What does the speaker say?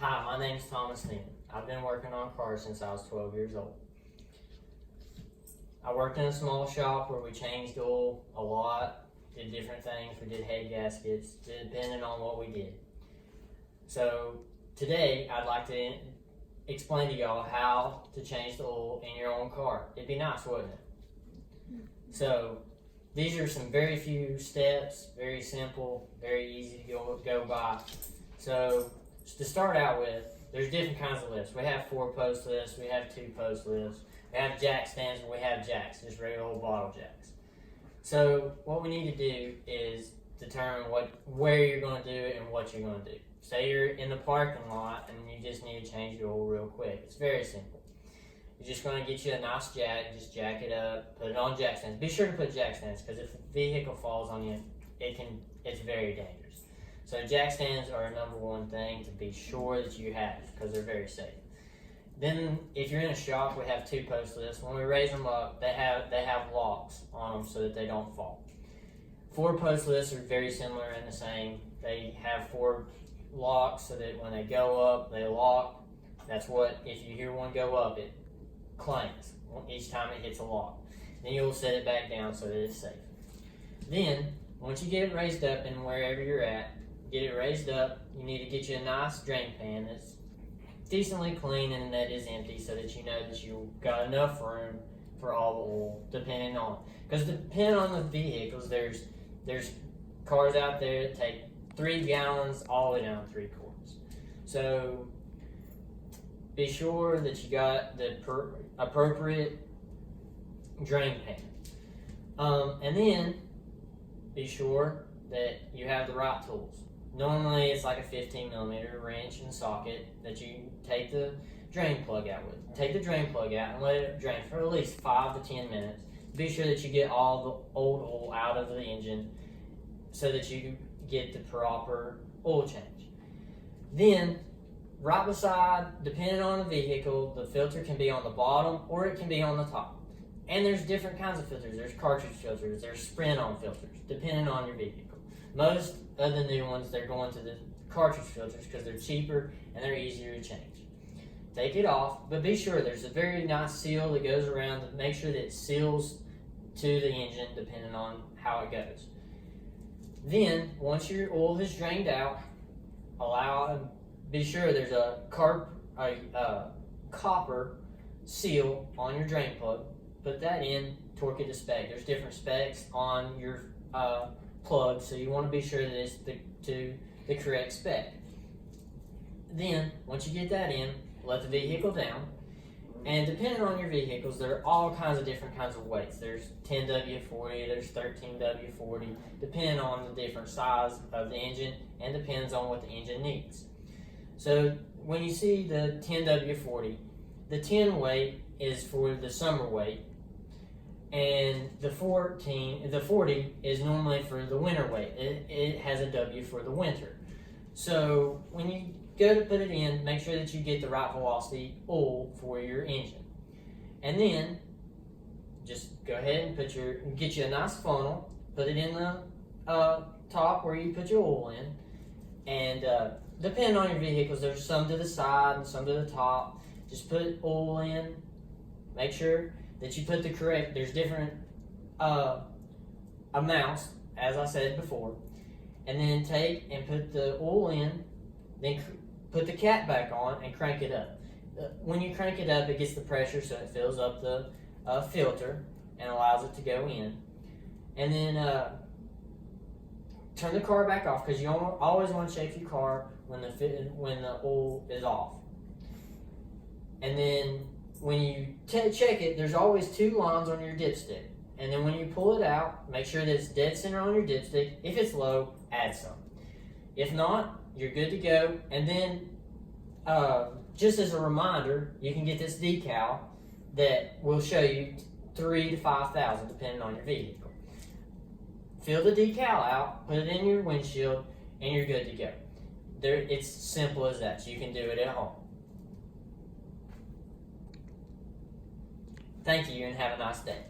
Hi, my name's Thomas Newman. I've been working on cars since I was 12 years old. I worked in a small shop where we changed oil a lot, did different things. We did head gaskets, depending on what we did. So today, I'd like to explain to y'all how to change the oil in your own car. It'd be nice, wouldn't it? So these are some very few steps, very simple, very easy to go by. So to start out with, there's different kinds of lifts. We have 4-post lifts, we have 2-post lifts, we have jack stands, and we have jacks, just regular old bottle jacks. So what we need to do is determine where you're going to do it and what you're going to do. Say you're in the parking lot and you just need to change the oil real quick. It's very simple. You're just going to get you a nice jack, just jack it up, put it on jack stands. Be sure to put jack stands, because if the vehicle falls on you, it's very dangerous. So jack stands are a number one thing to be sure that you have, because they're very safe. Then if you're in a shop, we have 2-post lifts. When we raise them up, they have locks on them so that they don't fall. 4-post lifts are very similar and the same. They have 4 locks so that when they go up, they lock. That's what, if you hear one go up, it clanks each time it hits a lock. Then you'll set it back down so that it's safe. Then, once you get it raised up and wherever you're at, get it raised up, you need to get you a nice drain pan that's decently clean and that is empty, so that you know that you've got enough room for all the oil, depending on. Because depending on the vehicles, there's cars out there that take 3 gallons all the way down to 3 quarts. So be sure that you got the appropriate drain pan. And then be sure that you have the right tools. Normally it's like a 15mm wrench and socket that you take the drain plug out with. Take the drain plug out and let it drain for at least 5 to 10 minutes. Be sure that you get all the old oil out of the engine so that you get the proper oil change. Then, right beside, depending on the vehicle, the filter can be on the bottom or it can be on the top. And there's different kinds of filters. There's cartridge filters, there's sprint-on filters, depending on your vehicle. Most of the new ones, they're going to the cartridge filters because they're cheaper and they're easier to change. Take it off, but be sure there's a very nice seal that goes around to make sure that it seals to the engine depending on how it goes. Then, once your oil has drained out, be sure there's a copper seal on your drain plug. Put that in, torque it to spec. There's different specs on your plug, so you want to be sure that it's to the correct spec. Then, once you get that in, let the vehicle down. And depending on your vehicles, there are all kinds of different kinds of weights. There's 10W40, there's 13W40, depending on the different size of the engine and depends on what the engine needs. So when you see the 10W40, the 10 weight is for the summer weight, and the 40 is normally for the winter weight. It has a W for the winter. So when you go to put it in, make sure that you get the right velocity oil for your engine. And then just go ahead and get you a nice funnel, put it in the top where you put your oil in. And depending on your vehicles, there's some to the side and some to the top. Just put oil in, make sure that you put the correct, there's different amounts, as I said before. And then take and put the oil in, then put the cap back on and crank it up. When you crank it up, it gets the pressure so it fills up the filter and allows it to go in. And then turn the car back off, because you always want to check your car when the oil is off. And then when you check it, there's always 2 lines on your dipstick. And then when you pull it out, make sure that it's dead center on your dipstick. If it's low, add some. If not, you're good to go. And then, just as a reminder, you can get this decal that will show you 3,000 to 5,000 depending on your vehicle. Fill the decal out, put it in your windshield, and you're good to go. It's simple as that. So you can do it at home. Thank you and have a nice day.